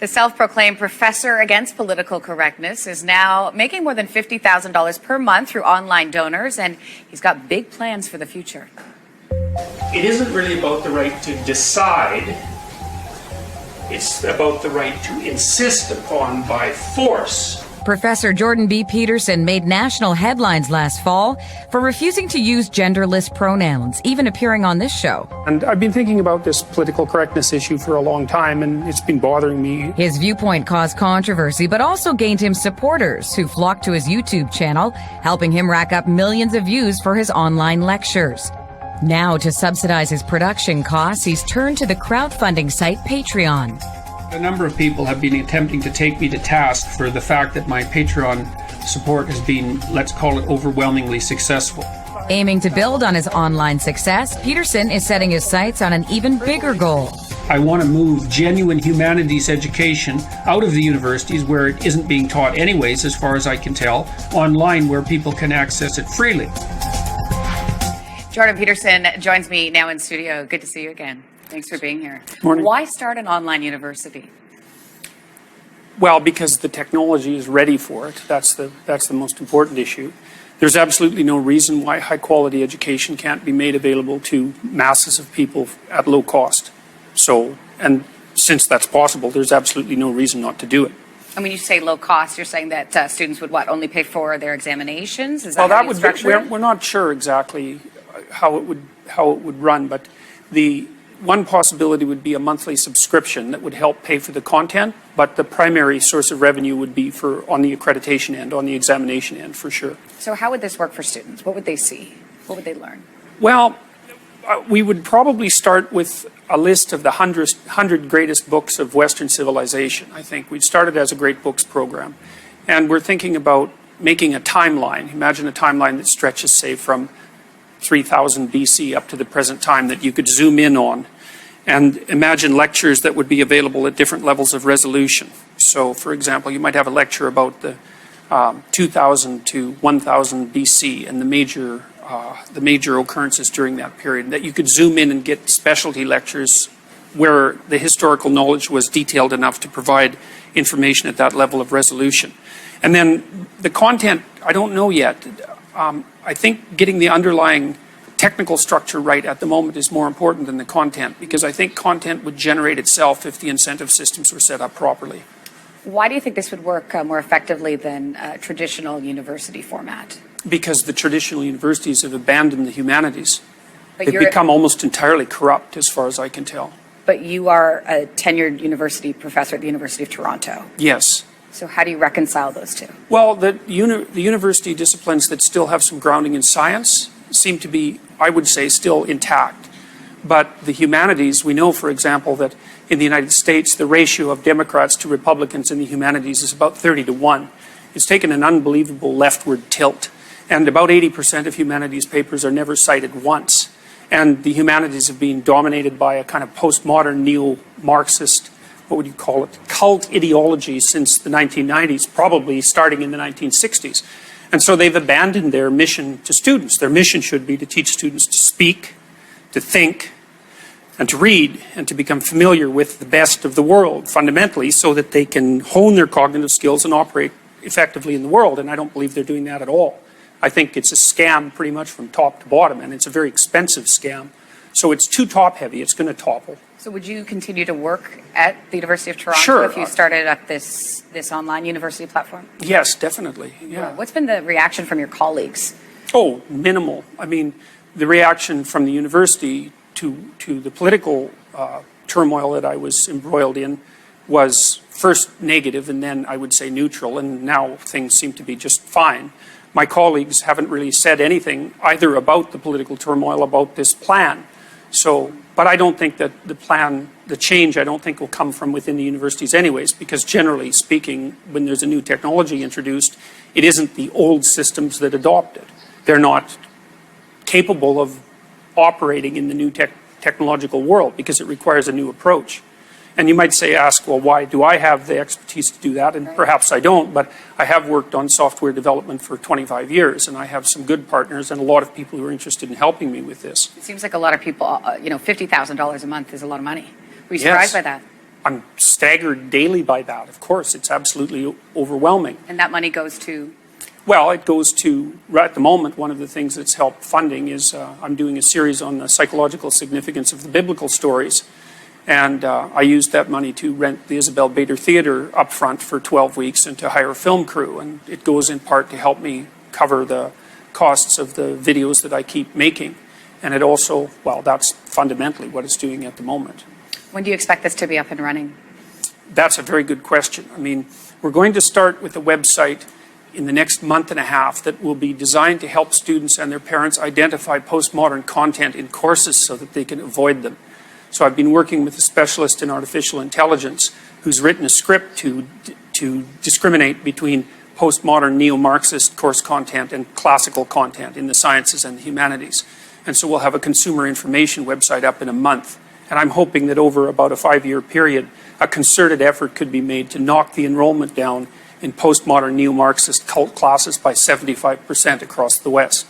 The self-proclaimed professor against political correctness is now making more than $50,000 per month through online donors, and he's got big plans for the future. It isn't really about the right to decide. It's about the right to insist upon by force. Professor Jordan B. Peterson made national headlines last fall for refusing to use genderless pronouns, even appearing on this show. And I've been thinking about this political correctness issue for a long time, and it's been bothering me. His viewpoint caused controversy, but also gained him supporters who flocked to his YouTube channel, helping him rack up millions of views for his online lectures. Now, to subsidize his production costs, he's turned to the crowdfunding site Patreon. A number of people have been attempting to take me to task for the fact that my Patreon support has been, let's call it, overwhelmingly successful. Aiming to build on his online success, Peterson is setting his sights on an even bigger goal. I want to move genuine humanities education out of the universities where it isn't being taught anyways, as far as I can tell, online where people can access it freely. Jordan Peterson joins me now in studio. Good to see you again. Thanks for being here. Morning. Why start an online university? Well, because the technology is ready for it. That's the most important issue. There's absolutely no reason why high-quality education can't be made available to masses of people at low cost. So, and since that's possible, there's absolutely no reason not to do it. And when you say low cost, you're saying that students would only pay for their examinations? Is that Well, how that you would structure it? we're not sure exactly how it would run, but the one possibility would be a monthly subscription that would help pay for the content, but the primary source of revenue would be on the accreditation end, on the examination end, for sure. So how would this work for students? What would they see? What would they learn? Well, we would probably start with a list of the 100 greatest books of Western civilization, I think. We'd started as a great books program. And we're thinking about making a timeline. Imagine a timeline that stretches, say, from 3000 BC up to the present time that you could zoom in on. And imagine lectures that would be available at different levels of resolution. So, for example, you might have a lecture about the 2000 to 1000 BC and the major occurrences during that period, that you could zoom in and get specialty lectures where the historical knowledge was detailed enough to provide information at that level of resolution. And then the content, I don't know yet. I think getting the underlying technical structure right at the moment is more important than the content, because I think content would generate itself if the incentive systems were set up properly. Why do you think this would work more effectively than a traditional university format? Because the traditional universities have abandoned the humanities. But They've become almost entirely corrupt, as far as I can tell. But you are a tenured university professor at the University of Toronto. Yes. So how do you reconcile those two? Well, the university disciplines that still have some grounding in science seem to be, I would say, still intact. But the humanities, we know, for example, that in the United States, the ratio of Democrats to Republicans in the humanities is about 30-1. It's taken an unbelievable leftward tilt. And about 80% of humanities papers are never cited once. And the humanities have been dominated by a kind of postmodern neo-Marxist, what would you call it, cult ideology since the 1990s, probably starting in the 1960s. And so they've abandoned their mission to students. Their mission should be to teach students to speak, to think, and to read, and to become familiar with the best of the world, fundamentally, so that they can hone their cognitive skills and operate effectively in the world. And I don't believe they're doing that at all. I think it's a scam pretty much from top to bottom, and it's a very expensive scam. So it's too top-heavy. It's going to topple. So would you continue to work at the University of Toronto Sure. if you started up this online university platform? Yes, definitely. Yeah. What's been the reaction from your colleagues? Oh, minimal. I mean, the reaction from the university to the political turmoil that I was embroiled in was first negative, and then I would say neutral, and now things seem to be just fine. My colleagues haven't really said anything either about the political turmoil, about this plan. So, but I don't think that the change, I don't think will come from within the universities anyways, because generally speaking, when there's a new technology introduced, it isn't the old systems that adopt it. They're not capable of operating in the new technological world because it requires a new approach. And you might ask, well, why do I have the expertise to do that? And perhaps I don't, but I have worked on software development for 25 years, and I have some good partners and a lot of people who are interested in helping me with this. It seems like a lot of people, $50,000 a month is a lot of money. Were you surprised by that? I'm staggered daily by that. Of course, it's absolutely overwhelming. And that money goes to? Well, it goes to, right at the moment, one of the things that's helped funding is I'm doing a series on the psychological significance of the biblical stories. And I used that money to rent the Isabel Bader Theatre up front for 12 weeks and to hire a film crew. And it goes in part to help me cover the costs of the videos that I keep making. And it also, well, that's fundamentally what it's doing at the moment. When do you expect this to be up and running? That's a very good question. I mean, we're going to start with a website in the next month and a half that will be designed to help students and their parents identify postmodern content in courses so that they can avoid them. So I've been working with a specialist in artificial intelligence who's written a script to discriminate between postmodern neo-Marxist course content and classical content in the sciences and the humanities. And so we'll have a consumer information website up in a month. And I'm hoping that over about a 5-year period, a concerted effort could be made to knock the enrollment down in postmodern neo-Marxist cult classes by 75% across the West.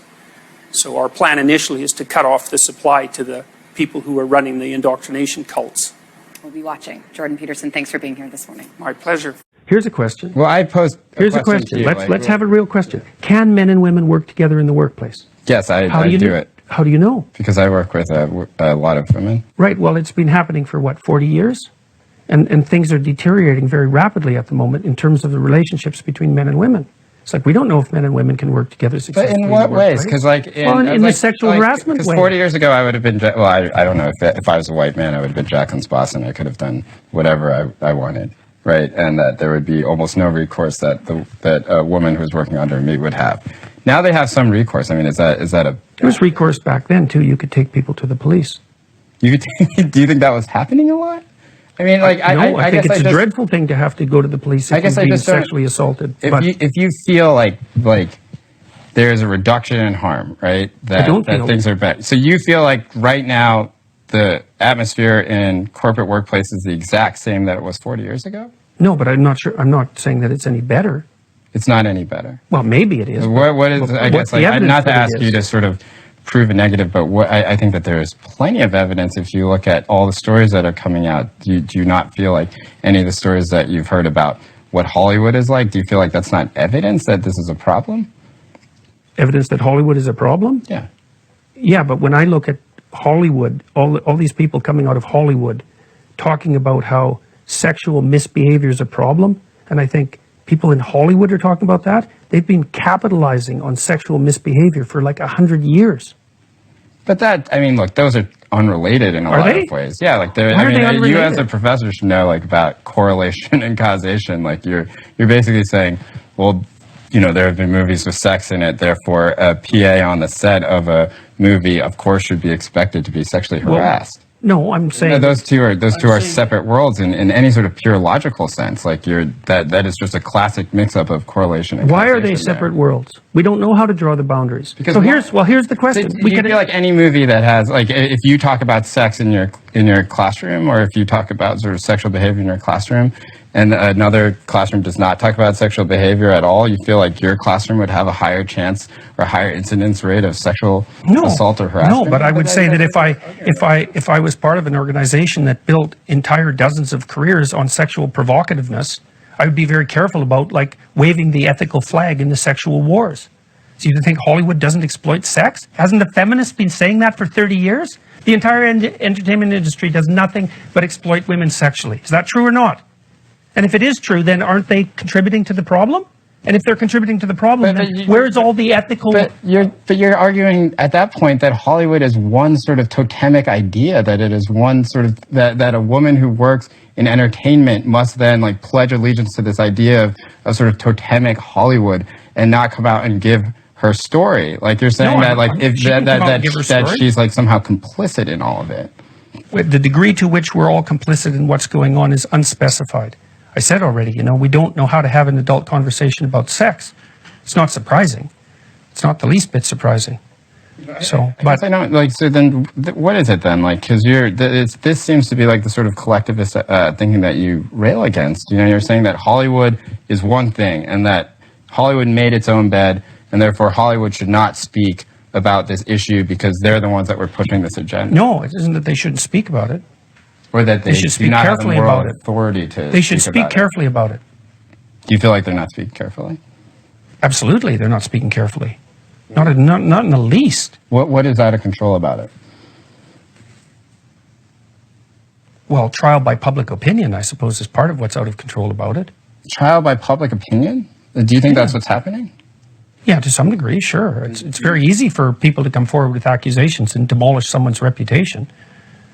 So our plan initially is to cut off the supply to the people who are running the indoctrination cults. We'll be watching. Jordan Peterson, thanks for being here this morning. My pleasure. Here's a question. Well, I posed Here's a question. Let's have a real question. Can men and women work together in the workplace? Yes, I do it. How do you know? Because I work with a lot of women. Right. Well, it's been happening for, what, 40 years? And things are deteriorating very rapidly at the moment in terms of the relationships between men and women. It's like we don't know if men and women can work together successfully. But in what ways? Because in the sexual harassment way. Because 40 years ago, I would have been, well, I don't know, if I was a white man, I would have been Jacqueline's boss and I could have done whatever I wanted, right? And that there would be almost no recourse that a woman who's working under me would have. Now they have some recourse. I mean, is that a... There was recourse back then, too. You could take people to the police. Do you think that was happening a lot? I mean, like, I think it's a dreadful thing to have to go to the police if you're being sexually assaulted. If you feel like there's a reduction in harm, right? That things are better. So you feel like right now the atmosphere in corporate workplace is the exact same that it was 40 years ago? No, but I'm not sure. I'm not saying that it's any better. It's not any better. Well, maybe it is. What is? I guess not to ask you to sort of prove a negative, but I think that there is plenty of evidence if you look at all the stories that are coming out. Do you not feel like any of the stories that you've heard about what Hollywood is like, do you feel like that's not evidence that this is a problem? Evidence that Hollywood is a problem? Yeah. Yeah, but when I look at Hollywood, all these people coming out of Hollywood talking about how sexual misbehavior is a problem, and I think people in Hollywood are talking about that, they've been capitalizing on sexual misbehavior for like 100 years. But that, I mean, look, those are unrelated in a lot of ways. Yeah, like you as a professor should know like about correlation and causation. Like you're basically saying, well, you know, there have been movies with sex in it, therefore a PA on the set of a movie, of course, should be expected to be sexually harassed. No, I'm saying... No, those two are separate worlds in any sort of pure logical sense. Like that is just a classic mix-up of correlation and Why are they separate worlds? We don't know how to draw the boundaries. Because here's the question. Do you feel like any movie that has, like, if you talk about sex in your classroom, or if you talk about sort of sexual behavior in your classroom, and another classroom does not talk about sexual behavior at all, you feel like your classroom would have a higher chance or higher incidence rate of sexual assault or harassment? No, but I would say that if I was part of an organization that built entire dozens of careers on sexual provocativeness, I would be very careful about like waving the ethical flag in the sexual wars. So you think Hollywood doesn't exploit sex? Hasn't the feminists been saying that for 30 years? The entire entertainment industry does nothing but exploit women sexually. Is that true or not? And if it is true, then aren't they contributing to the problem? And if they're contributing to the problem, then where's all the ethical... But you're arguing at that point that Hollywood is one sort of totemic idea, that it is one sort of... That a woman who works in entertainment must then like pledge allegiance to this idea of sort of totemic Hollywood and not come out and give her story. Like you're saying that she's like somehow complicit in all of it. The degree to which we're all complicit in what's going on is unspecified. I said already, you know, we don't know how to have an adult conversation about sex. It's not surprising. It's not the least bit surprising. So, but I don't like. So then, what is it then? Like, because this seems to be like the sort of collectivist thinking that you rail against. You know, you're saying that Hollywood is one thing, and that Hollywood made its own bed, and therefore Hollywood should not speak about this issue because they're the ones that were pushing this agenda. No, it isn't that they shouldn't speak about it. Or that they should do speak not have the carefully moral about it. authority to They should speak speak about carefully about it. Do you feel like they're not speaking carefully? Absolutely, they're not speaking carefully. Not in the least. What is out of control about it? Well, trial by public opinion, I suppose, is part of what's out of control about it. Trial by public opinion? Do you think that's what's happening? Yeah, to some degree, sure. It's very easy for people to come forward with accusations and demolish someone's reputation.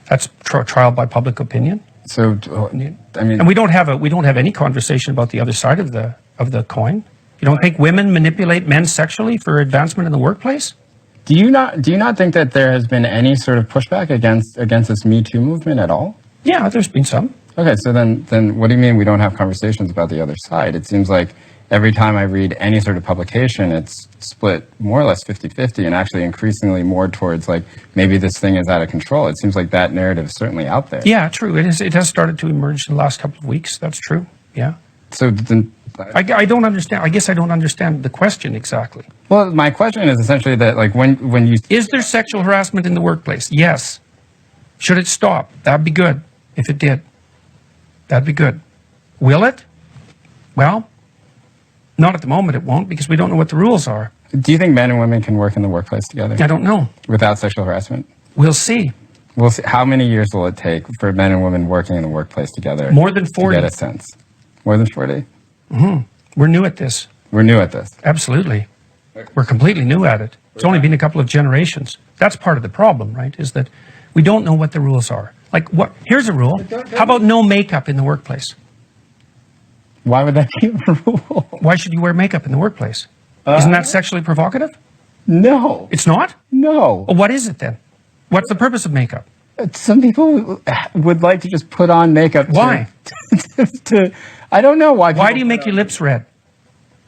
That's trial by public opinion. So, I mean, And we don't have any conversation about the other side of the coin. You don't think women manipulate men sexually for advancement in the workplace? do you not think that there has been any sort of pushback against this Me Too movement at all? Yeah, there's been some. Okay, so then what do you mean we don't have conversations about the other side? It seems like every time I read any sort of publication, it's split more or less 50-50 and actually increasingly more towards like maybe this thing is out of control. It seems like that narrative is certainly out there. Yeah, true. It has started to emerge in the last couple of weeks. That's true. Yeah. So then, I don't understand. I guess I don't understand the question exactly. well, my question is essentially that like when you Is there sexual harassment in the workplace? Yes. Should it stop? That'd be good if it did. That'd be good. Will it? Well, not at the moment it won't because we don't know what the rules are. do you think men and women can work in the workplace together I don't know. without sexual harassment? We'll see. We'll see. How many years will it take for men and women working in the workplace together? More than To 40. get a sense. More than 40? We're new at this. We're new at this. Absolutely. We're completely new at it. It's only been a couple of generations. That's part of the problem, right? Is that we don't know what the rules are. Like what? Here's a rule. How about no makeup in the workplace? Why would that be a rule? Why should you wear makeup in the workplace? Isn't that sexually provocative? No. It's not? No. Well, what is it then? What's the purpose of makeup? Some people would like to just put on makeup. Why? I don't know why. Why do you make your lips red?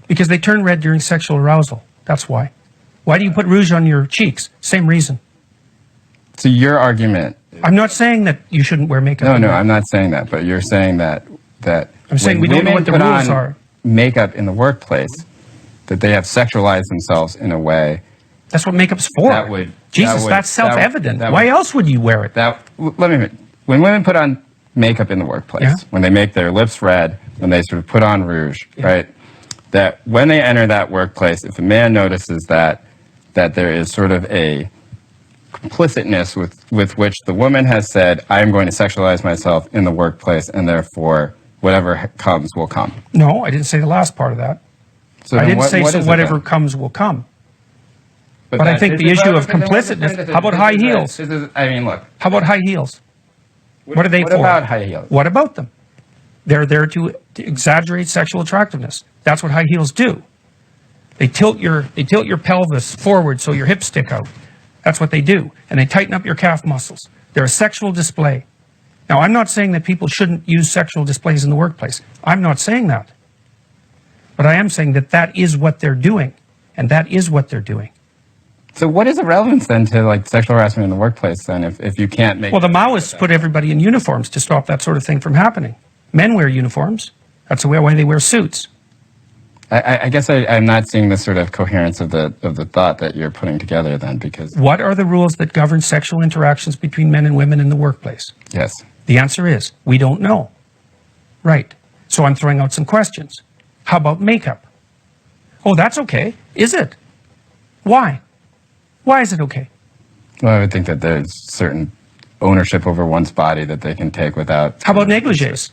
Because they turn red during sexual arousal. That's why. Why do you put rouge on your cheeks? Same reason. So your argument? I'm not saying that you shouldn't wear makeup. No, I'm not saying that. But you're saying that I'm saying when we don't know women what the put rules on are. makeup in the workplace, that they have sexualized themselves in a way That's what makeup's for. Jesus, that's self-evident. Why else would you wear it? When women put on makeup in the workplace, Yeah. when they make their lips red, when they sort of put on rouge, right? That when they enter that workplace, if a man notices that there is sort of a complicitness with which the woman has said, I am going to sexualize myself in the workplace, and therefore whatever comes will come. No, I didn't say the last part of that. So I then didn't say what so is it whatever then? comes will come. But that- I think the issue of complicitness, how about high heels? I mean, look. How about high heels? What are they What for? about high heels? What about them? They're there to exaggerate sexual attractiveness. That's what high heels do. They tilt your pelvis forward so your hips stick out. That's what they do. And they tighten up your calf muscles. They're a sexual display. Now, I'm not saying that people shouldn't use sexual displays in the workplace. I'm not saying that. But I am saying that that is what they're doing. And that is what they're doing. So what is the relevance then to like sexual harassment in the workplace then if you can't make... Well, the Maoists put everybody in uniforms to stop that sort of thing from happening. Men wear uniforms. That's the way they wear suits. I guess I'm not seeing the sort of coherence of the thought that you're putting together then, because... What are the rules that govern sexual interactions between men and women in the workplace? Yes. The answer is, we don't know. Right. So I'm throwing out some questions. How about makeup? Oh, that's okay. Is it? Why? Why is it okay? Well, I would think that there's certain ownership over one's body that they can take without... How about negligees?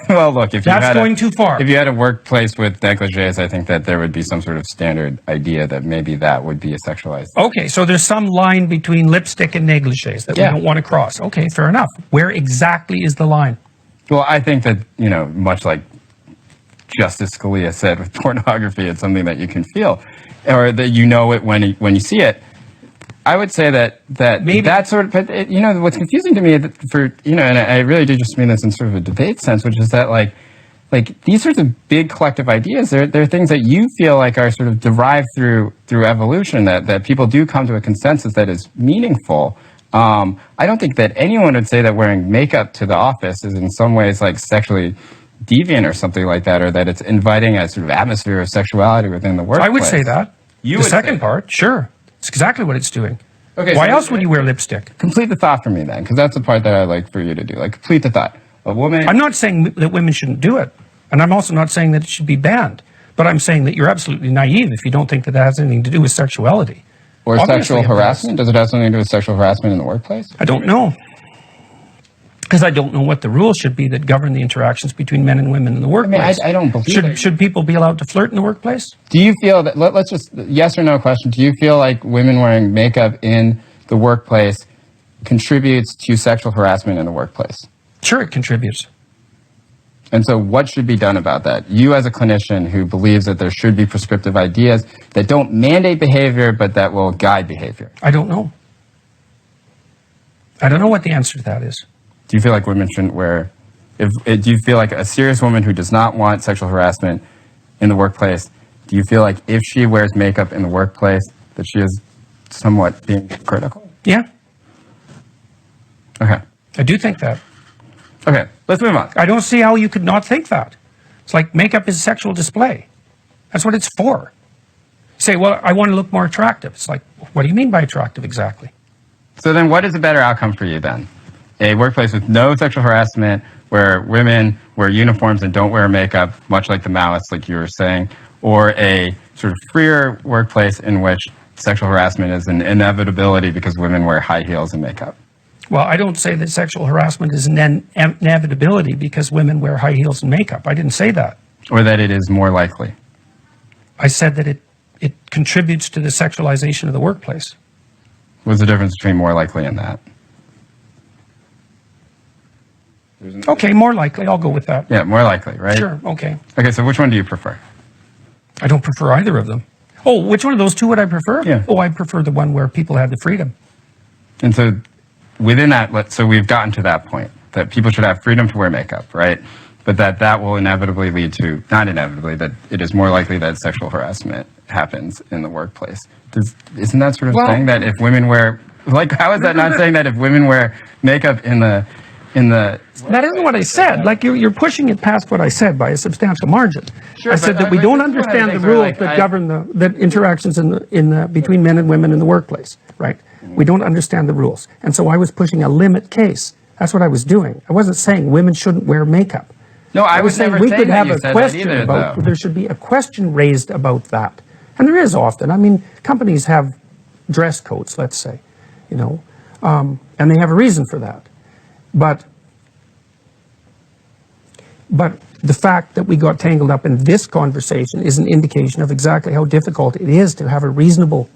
Well, look, if you That's had going too far. If you had a workplace with negligees, I think that there would be some sort of standard idea that maybe that would be a sexualized... Okay, so there's some line between lipstick and negligees that we don't want to cross. Okay, fair enough. Where exactly is the line? Well, I think that, much like Justice Scalia said with pornography, it's something that you can feel, or that you know it when you see it. I would say that Maybe. that sort of, but what's confusing to me and I really do just mean this in sort of a debate sense, which is that like these sorts of big collective ideas, they're things that you feel like are sort of derived through evolution, that people do come to a consensus that is meaningful. I don't think that anyone would say that wearing makeup to the office is in some ways like sexually deviant or something like that, or that it's inviting a sort of atmosphere of sexuality within the workplace. I would say that. You the would second say part, sure. It's exactly what it's doing. Okay, Why so else would you wear lipstick? Complete the thought for me then, because that's the part that I'd like for you to do. Like, complete the thought. A woman... I'm not saying that women shouldn't do it, and I'm also not saying that it should be banned. But I'm saying that you're absolutely naive if you don't think that that has anything to do with sexuality. Or Obviously sexual it does. harassment? Does it have something to do with sexual harassment in the workplace? I don't know. Because I don't know what the rules should be that govern the interactions between men and women in the workplace. I don't believe it. Should people be allowed to flirt in the workplace? Do you feel that, let's just, yes or no question, do you feel like women wearing makeup in the workplace contributes to sexual harassment in the workplace? Sure, it contributes. And so what should be done about that? You as a clinician who believes that there should be prescriptive ideas that don't mandate behavior, but that will guide behavior. I don't know. I don't know what the answer to that is. Do you feel like women shouldn't wear, do you feel like a serious woman who does not want sexual harassment in the workplace, do you feel like if she wears makeup in the workplace that she is somewhat being critical? Yeah, Okay. I do think that. Okay, let's move on. I don't see how you could not think that. It's like makeup is sexual display. That's what it's for. You say, well, I want to look more attractive. It's like, what do you mean by attractive exactly? So then what is a better outcome for you then? A workplace with no sexual harassment, where women wear uniforms and don't wear makeup, much like the Maoists, like you were saying, or a sort of freer workplace in which sexual harassment is an inevitability because women wear high heels and makeup? Well, I don't say that sexual harassment is an inevitability because women wear high heels and makeup. I didn't say that. Or that it is more likely? I said that it contributes to the sexualization of the workplace. What's the difference between more likely and that? Okay, more likely. I'll go with that. Yeah, more likely, right? Sure, okay. Okay, so which one do you prefer? I don't prefer either of them. Oh, which one of those two would I prefer? Yeah. Oh, I prefer the one where people have the freedom. And so within that, so we've gotten to that point, that people should have freedom to wear makeup, right? But that will inevitably lead to, not inevitably, that it is more likely that sexual harassment happens in the workplace. Isn't that sort of saying that if women wear, like, how is that not saying that if women wear makeup in the... That isn't what I said. Like, you're pushing it past what I said by a substantial margin. Sure, I said that we don't understand the rules that govern the interactions between men and women in the workplace, right? We don't understand the rules. And so I was pushing a limit case. That's what I was doing. I wasn't saying women shouldn't wear makeup. No, I was saying never we saying could that have you a said question that either, about, though. there should be a question raised about that. And there is often. I mean, companies have dress codes, let's say, you know, and they have a reason for that. But the fact that we got tangled up in this conversation is an indication of exactly how difficult it is to have a reasonable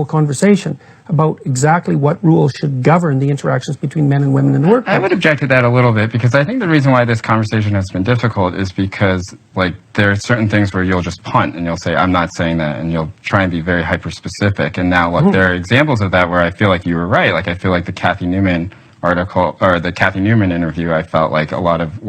conversation about exactly what rules should govern the interactions between men and women in the workplace. I would object to that a little bit, because I think the reason why this conversation has been difficult is because, like, there are certain things where you'll just punt and you'll say, I'm not saying that, and you'll try and be very hyper-specific. And now, look, there are examples of that where I feel like you were right. Like, I feel like the Kathy Newman article, or the Kathy Newman interview, I felt like a lot of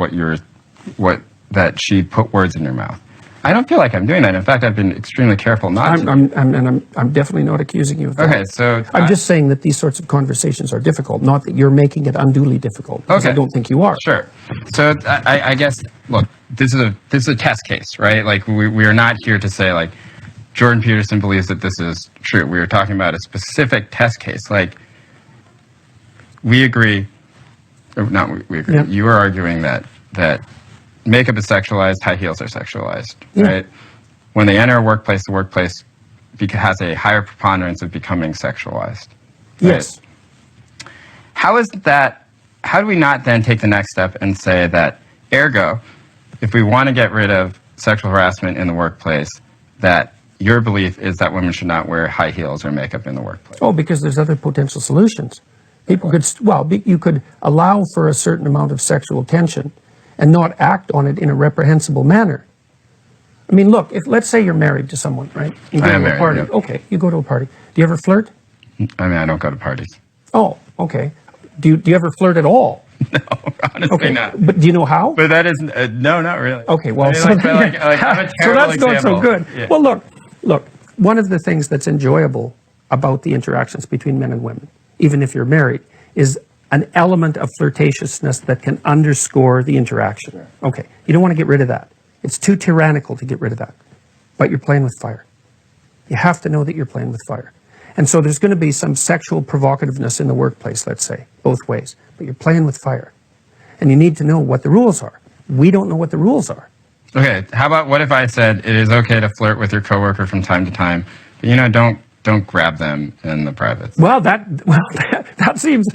that she put words in your mouth. I don't feel like I'm doing that. In fact, I've been extremely careful not to. I'm definitely not accusing you of that. Okay, so I'm just saying that these sorts of conversations are difficult, not that you're making it unduly difficult, because I don't think you are. Sure. So I guess, look, this is a test case, right? Like, we are not here to say, like, Jordan Peterson believes that this is true. We are talking about a specific test case. Like, we agree, or not we agree, Yeah. you are arguing that makeup is sexualized, high heels are sexualized, Yeah. right? When they enter a workplace, the workplace has a higher preponderance of becoming sexualized. Right? Yes. How do we not then take the next step and say that, ergo, if we want to get rid of sexual harassment in the workplace, that your belief is that women should not wear high heels or makeup in the workplace? Oh, because there's other potential solutions. People could, you could allow for a certain amount of sexual tension and not act on it in a reprehensible manner. I mean, look, let's say you're married to someone, right? You go I am to a married, party. yeah. Okay, you go to a party. Do you ever flirt? I mean, I don't go to parties. Oh, okay. Do you ever flirt at all? No, honestly Okay, not. but do you know how? But that is, no, not really. Okay, well, I mean, so, I'm a so terrible that's not so example. good. Yeah. Well, look, one of the things that's enjoyable about the interactions between men and women, even if you're married, is an element of flirtatiousness that can underscore the interaction. Okay, you don't want to get rid of that. It's too tyrannical to get rid of that. But you're playing with fire. You have to know that you're playing with fire. And so there's going to be some sexual provocativeness in the workplace, let's say, both ways. But you're playing with fire. And you need to know what the rules are. We don't know what the rules are. Okay, how about what if I said it is okay to flirt with your coworker from time to time, but don't grab them in the privates? Well, that seems,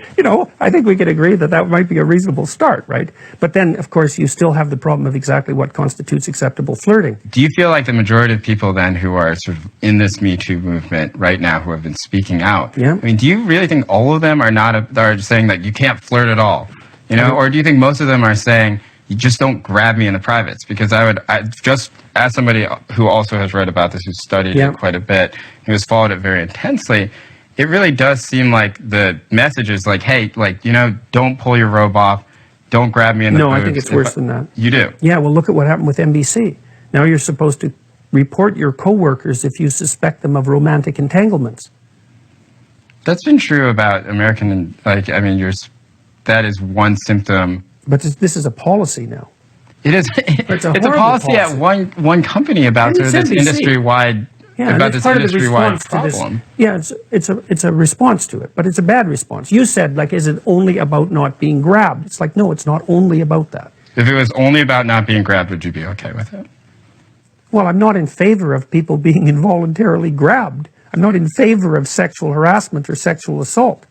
I think we could agree that might be a reasonable start, right? But then, of course, you still have the problem of exactly what constitutes acceptable flirting. Do you feel like the majority of people then who are sort of in this Me Too movement right now who have been speaking out, Yeah. I mean, do you really think all of them are saying that you can't flirt at all? Or do you think most of them are saying, you just don't grab me in the privates? Because I just, as somebody who also has read about this, who's studied it quite a bit, who has followed it very intensely, it really does seem like the message is like, hey, don't pull your robe off, don't grab me in the boobs. No, I think it's worse than that. You do? Yeah, well, look at what happened with NBC. Now you're supposed to report your coworkers if you suspect them of romantic entanglements. That's been true about American, that is one symptom. But this is a policy now. It is. It's a policy at one company about sort of this industry-wide problem. Yeah, it's a response to it, but it's a bad response. You said, is it only about not being grabbed? It's like, no, it's not only about that. If it was only about not being grabbed, would you be okay with it? Well, I'm not in favor of people being involuntarily grabbed. I'm not in favor of sexual harassment or sexual assault,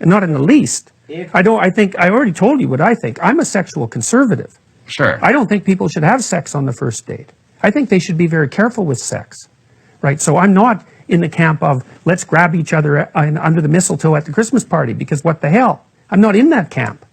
and not in the least. I already told you what I think. I'm a sexual conservative. Sure. I don't think people should have sex on the first date. I think they should be very careful with sex, right? So I'm not in the camp of let's grab each other under the mistletoe at the Christmas party, because what the hell? I'm not in that camp.